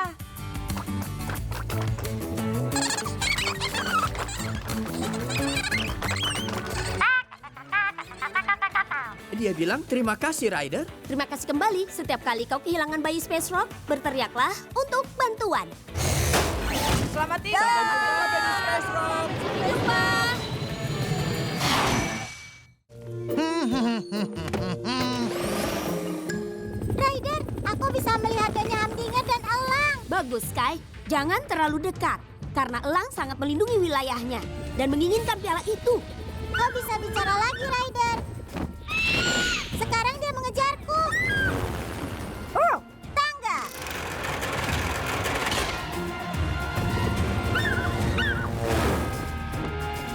Dia bilang terima kasih Ryder. Terima kasih kembali. Setiap kali kau kehilangan bayi Space Rock, berteriaklah untuk bantuan. Selamat tinggal. Ryder, aku bisa melihat Nyonya Hamdinger dan elang. Bagus, Sky. Jangan terlalu dekat, karena elang sangat melindungi wilayahnya dan menginginkan piala itu. Kau bisa bicara lagi, Ryder. Sekarang dia mengejarku. Tangga.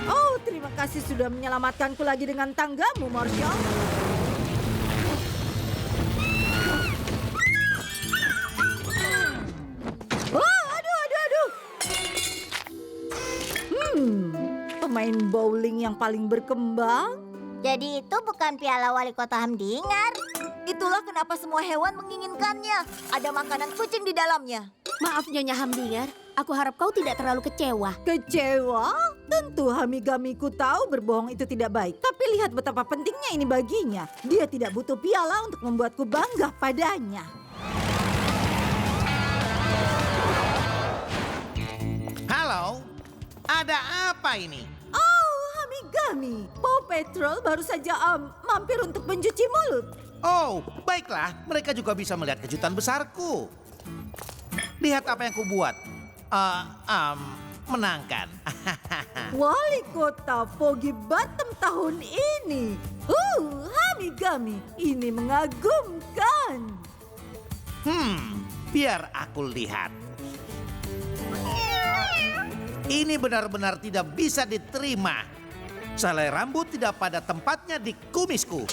Oh, terima kasih sudah menyelamatkanku lagi dengan tanggamu, Marshall. Oh, aduh. Pemain bowling yang paling berkembang. Jadi itu bukan piala wali kota Hamdinger. Itulah kenapa semua hewan menginginkannya. Ada makanan kucing di dalamnya. Maaf, Nyonya Hamdinger. Aku harap kau tidak terlalu kecewa. Kecewa? Tentu Hamigamiku tahu berbohong itu tidak baik. Tapi lihat betapa pentingnya ini baginya. Dia tidak butuh piala untuk membuatku bangga padanya. Halo, ada apa ini? Oh, Hamigami. Paw Patrol baru saja mampir untuk mencuci mulut. Oh, baiklah. Mereka juga bisa melihat kejutan besarku. Lihat apa yang kubuat. Menangkan. Wali kota Foggy Bottom tahun ini. Hamigami, ini mengagumkan. Biar aku lihat. Ini benar-benar tidak bisa diterima. Selai rambut tidak pada tempatnya di kumisku.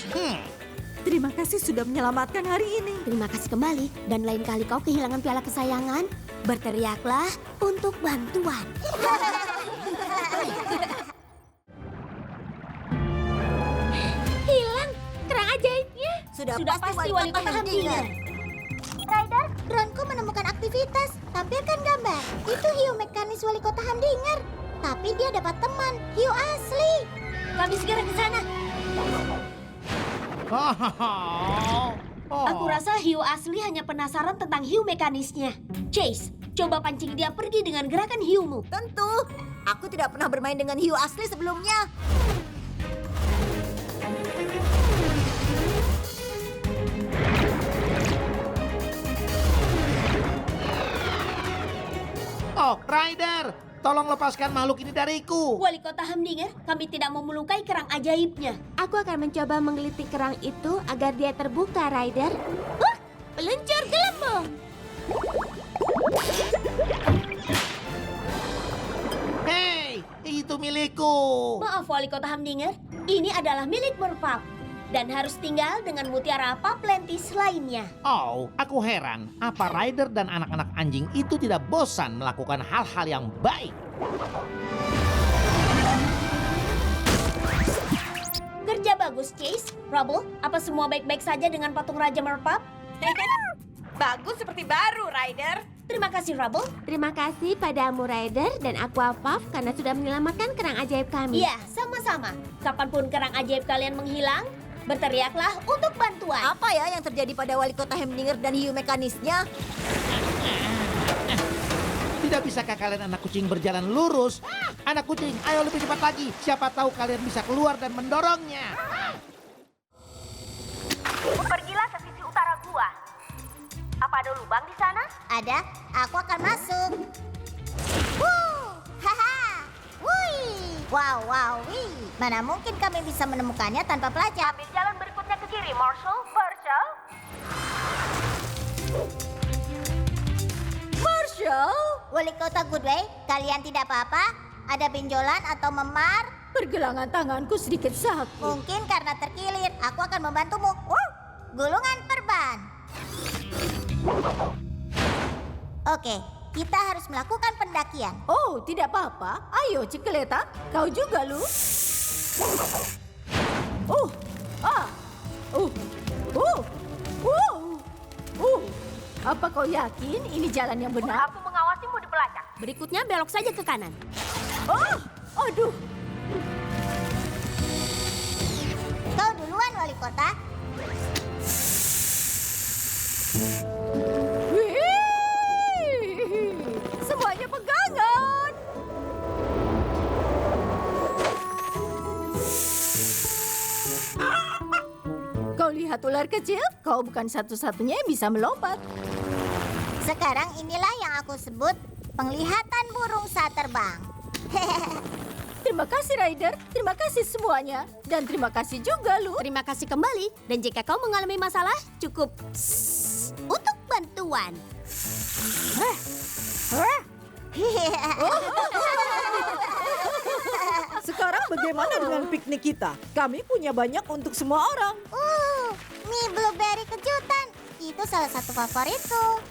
Terima kasih sudah menyelamatkan hari ini. Terima kasih kembali. Dan lain kali kau kehilangan piala kesayangan, berteriaklah untuk bantuan. Hilang kerang ajaibnya. Sudah pasti wali kota Hamdinger. Ryder, dronku menemukan aktivitas. Tampilkan gambar. Itu hiu mekanis wali kota Hamdinger. Tapi dia dapat teman, hiu asli. Kami segera ke sana. Aku rasa hiu asli hanya penasaran tentang hiu mekanisnya. Chase, coba pancing dia pergi dengan gerakan hiumu. Tentu. Aku tidak pernah bermain dengan hiu asli sebelumnya. Oh, Ryder, tolong lepaskan makhluk ini dariku. Wali kota Hamdinger, kami tidak mau melukai kerang ajaibnya. Aku akan mencoba menggelitik kerang itu agar dia terbuka, Ryder. Peluncur gelembung. Hei, itu milikku. Maaf Wali kota Hamdinger, ini adalah milik Merpap. Dan harus tinggal dengan mutiara Paplentis lainnya. Oh, aku heran. Apa Ryder dan anak-anak anjing itu tidak bosan melakukan hal-hal yang baik? Kerja bagus, Chase. Rubble, apa semua baik-baik saja dengan patung Raja Merpap? Bagus seperti baru, Ryder. Terima kasih, Rubble. Terima kasih padamu, Ryder dan Aqua Puff karena sudah menyelamatkan kerang ajaib kami. Iya, sama-sama. Kapanpun kerang ajaib kalian menghilang, berteriaklah untuk bantuan. Apa ya yang terjadi pada wali kota Hamdinger dan hiu mekanisnya? Tidak bisakah kalian anak kucing berjalan lurus? Anak kucing, ayo lebih cepat lagi. Siapa tahu kalian bisa keluar dan mendorongnya. Pergilah ke sisi utara gua. Apa ada lubang di sana? Ada, aku akan masuk. Haha, wih, wow, wih. Mana mungkin kami bisa menemukannya tanpa pelacak? Ambil jalan berikutnya ke kiri, Marshall. Marshall. Marshall, Wali kota Goodway, kalian tidak apa-apa? Ada benjolan atau memar? pergelangan tanganku sedikit sakit. Mungkin karena terkilir, aku akan membantumu. Gulungan perban. Oke, kita harus melakukan pendakian. Oh, tidak apa-apa. Ayo, Cikeleta. Kau juga, Lu. Apa kau yakin ini jalan yang benar? Aku mengawasimu di pelacak. Berikutnya belok saja ke kanan. Aduh. Kau duluan, Wali Kota. Wih, semuanya pegangan. Kau lihat ular kecil? Kau bukan satu-satunya yang bisa melompat. Sekarang inilah yang aku sebut penglihatan burung saat terbang. Terima kasih, Ryder. Terima kasih semuanya. Dan terima kasih juga, Lu. Terima kasih kembali. Dan jika kau mengalami masalah, cukup untuk bantuan. Sekarang bagaimana dengan piknik kita? Kami punya banyak untuk semua orang. Mie blueberry kejutan. Itu salah satu favoritku.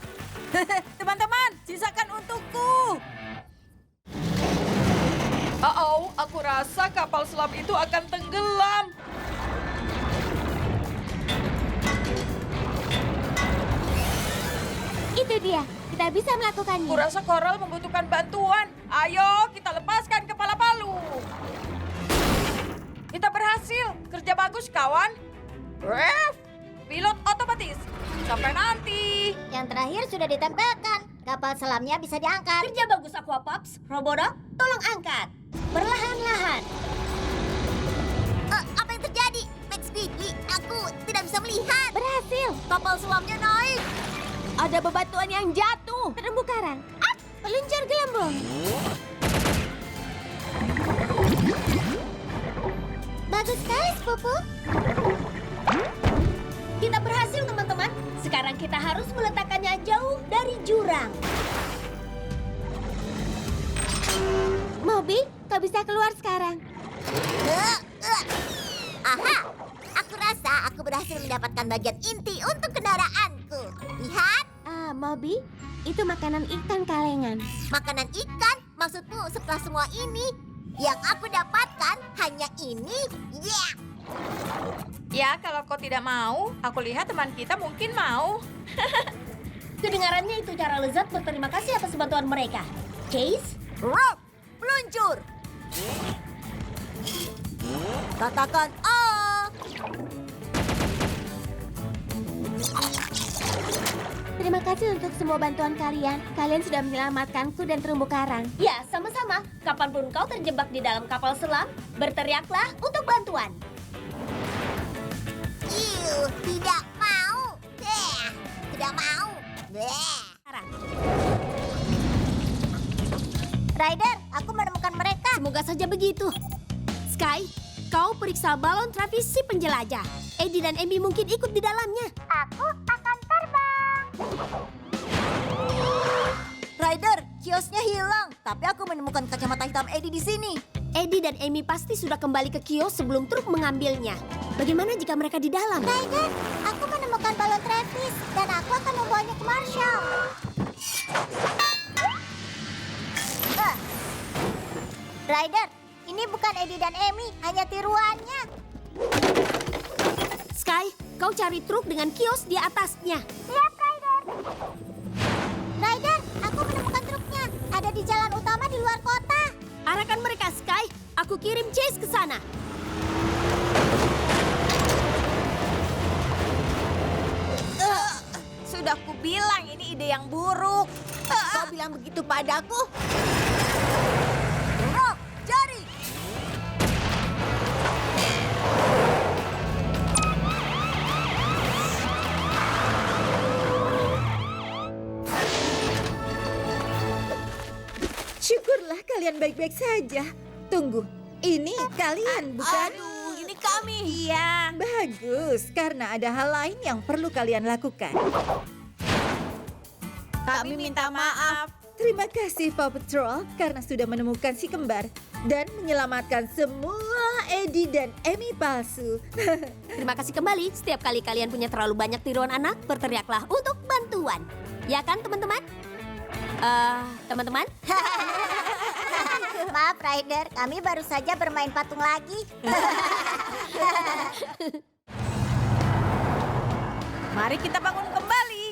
Teman-teman, sisakan untukku. Aku rasa kapal selam itu akan tenggelam. Itu dia, kita bisa melakukannya. Kurasa Coral membutuhkan bantuan. Ayo, kita lepaskan kepala palu. Kita berhasil. Kerja bagus, kawan. Ref, pilot otomatis. Sampai nanti. Yang terakhir sudah ditempelkan. Kapal selamnya bisa diangkat. Kerja bagus Aquapops. Robodog, tolong angkat. Perlahan-lahan. Apa yang terjadi? Max Bigly, aku tidak bisa melihat. Berhasil. Kapal selamnya naik. Ada bebatuan yang jatuh. Terumbu karang. Peluncur gelembung. Bagus sekali, sepupu. Kita berhasil, teman-teman. Sekarang kita harus meletakkannya jauh dari jurang. Moby, kau bisa keluar sekarang. Aha, aku rasa aku berhasil mendapatkan bagian inti untuk kendaraanku. Lihat, Moby, itu makanan ikan kalengan. makanan ikan. Maksudmu setelah semua ini, yang aku dapatkan hanya ini? Yeah! Ya, kalau kau tidak mau, aku lihat teman kita mungkin mau. Kedengarannya itu cara lezat berterima kasih atas bantuan mereka. Chase, Rock, meluncur. Katakan A. Terima kasih untuk semua bantuan kalian. Kalian sudah menyelamatkanku dan terumbu karang. ya sama-sama. Kapanpun kau terjebak di dalam kapal selam, berteriaklah untuk bantuan. Tidak mau. Tidak mau. Ryder, aku menemukan mereka. Semoga saja begitu. Sky, kau periksa balon Travis si penjelajah. Eddie dan Amy mungkin ikut di dalamnya. Aku akan terbang. Ryder, kiosnya hilang. Tapi aku menemukan kacamata hitam Eddie di sini. Eddie dan Amy pasti sudah kembali ke kios sebelum truk mengambilnya. Bagaimana jika mereka di dalam? Ryder, aku menemukan balon Travis dan aku akan membawanya ke Marshall. Ryder, ini bukan Eddie dan Amy, hanya tiruannya. Sky, kau cari truk dengan kios di atasnya. Siap, Ryder. Ryder, aku menemukan truknya. Ada di jalan utama di luar kota. Arahkan mereka, Sky. Aku kirim Chase ke sana. Sudah kubilang ini ide yang buruk. Kau bilang begitu padaku? Rock, jari. Syukurlah kalian baik-baik saja. Tunggu, ini kalian bukan? Aduh, ini kami. Iya. Bagus, karena ada hal lain yang perlu kalian lakukan. Kami minta maaf. Terima kasih Paw Patrol karena sudah menemukan si kembar dan menyelamatkan semua Eddie dan Amy palsu. Terima kasih kembali. Setiap kali kalian punya terlalu banyak tiruan anak, berteriaklah untuk bantuan. Ya kan, teman-teman? Teman-teman? Maaf, Ryder. Kami baru saja bermain patung lagi. Mari kita bangun kembali.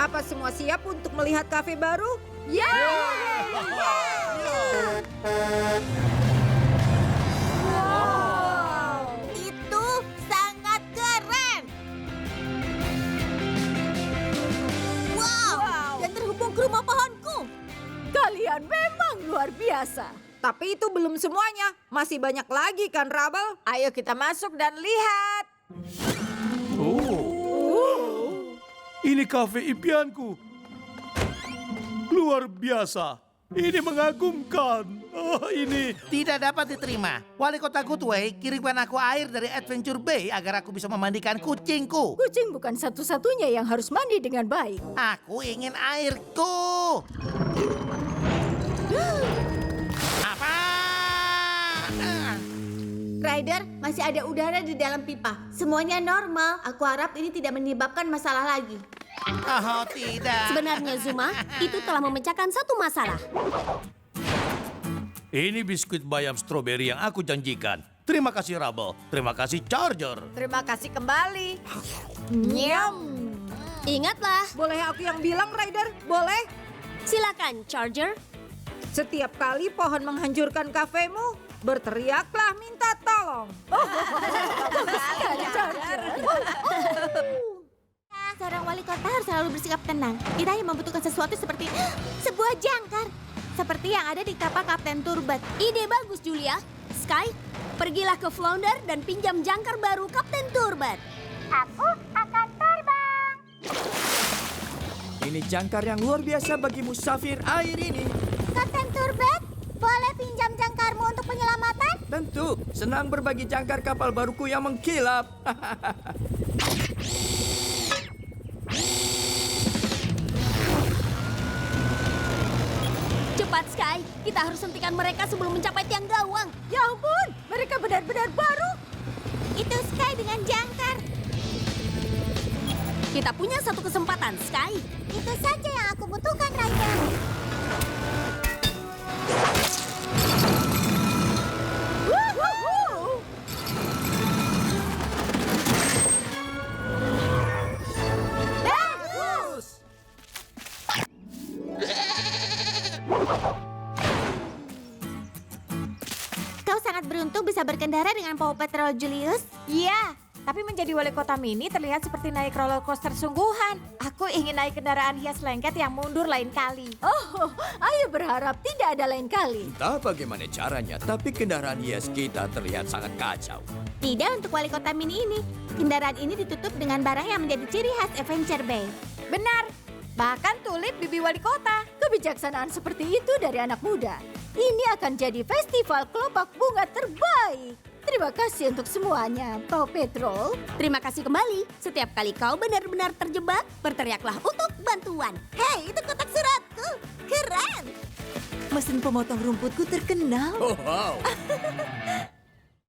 Apa semua siap untuk melihat kafe baru? Ya! Wow, itu sangat keren. Wow, dan terhubung ke rumah pohonku. Kalian memang luar biasa. Tapi itu belum semuanya. Masih banyak lagi kan, Rubble? Ayo kita masuk dan lihat. Ini kafe impianku. Luar biasa. Ini mengagumkan. Ini... Tidak dapat diterima. Wali kota Goodway kirimkan aku air dari Adventure Bay agar aku bisa memandikan kucingku. Kucing bukan satu-satunya yang harus mandi dengan baik. Aku ingin airku. Apa? Ryder, masih ada udara di dalam pipa. Semuanya normal. Aku harap ini tidak menyebabkan masalah lagi. Oh, tidak. Sebenarnya Zuma, itu telah memecahkan satu masalah. Ini biskuit bayam stroberi yang aku janjikan. Terima kasih Rubble. Terima kasih Charger. Terima kasih kembali. Nyam. Ingatlah, Boleh aku yang bilang, Ryder? Boleh? silakan Charger. Setiap kali pohon menghancurkan kafemu, berteriaklah minta tolong. Seorang wali kota harus selalu bersikap tenang. Kita yang membutuhkan sesuatu seperti sebuah jangkar. Seperti yang ada di kapal Kapten Turbot. Ide bagus, Julia. Sky, pergilah ke Flounder dan pinjam jangkar baru Kapten Turbot. Aku akan terbang. Ini jangkar yang luar biasa bagi musafir air ini. Kapten Turbek, boleh pinjam jangkarmu untuk penyelamatan? Tentu, senang berbagi jangkar kapal baruku yang mengkilap. Cepat, Sky. Kita harus hentikan mereka sebelum mencapai tiang gawang. Ya ampun, mereka benar-benar baru. Itu Sky dengan jangkar. Kita punya satu kesempatan, Sky. Itu saja yang aku butuhkan, Ryder. Wuhu! Bagus! Kau sangat beruntung bisa berkendara dengan Paw Patrol, Julius. Iya, tapi menjadi wali kota mini terlihat seperti naik roller coaster sungguhan. Aku ingin naik kendaraan hias lengket yang mundur lain kali. Oh, ayo berharap tidak ada lain kali. Entah bagaimana caranya, tapi kendaraan hias kita terlihat sangat kacau. Tidak untuk wali kota mini ini. Kendaraan ini ditutup dengan barang yang menjadi ciri khas Adventure Bay. Benar, bahkan tulip bibi wali kota. Kebijaksanaan seperti itu dari anak muda. Ini akan jadi festival kelopak bunga terbaik. Terima kasih untuk semuanya, Paw Patrol. Terima kasih kembali. Setiap kali kau benar-benar terjebak, berteriaklah untuk bantuan. Hei, itu kotak suratku. Keren. Mesin pemotong rumputku terkenal. Oh, wow.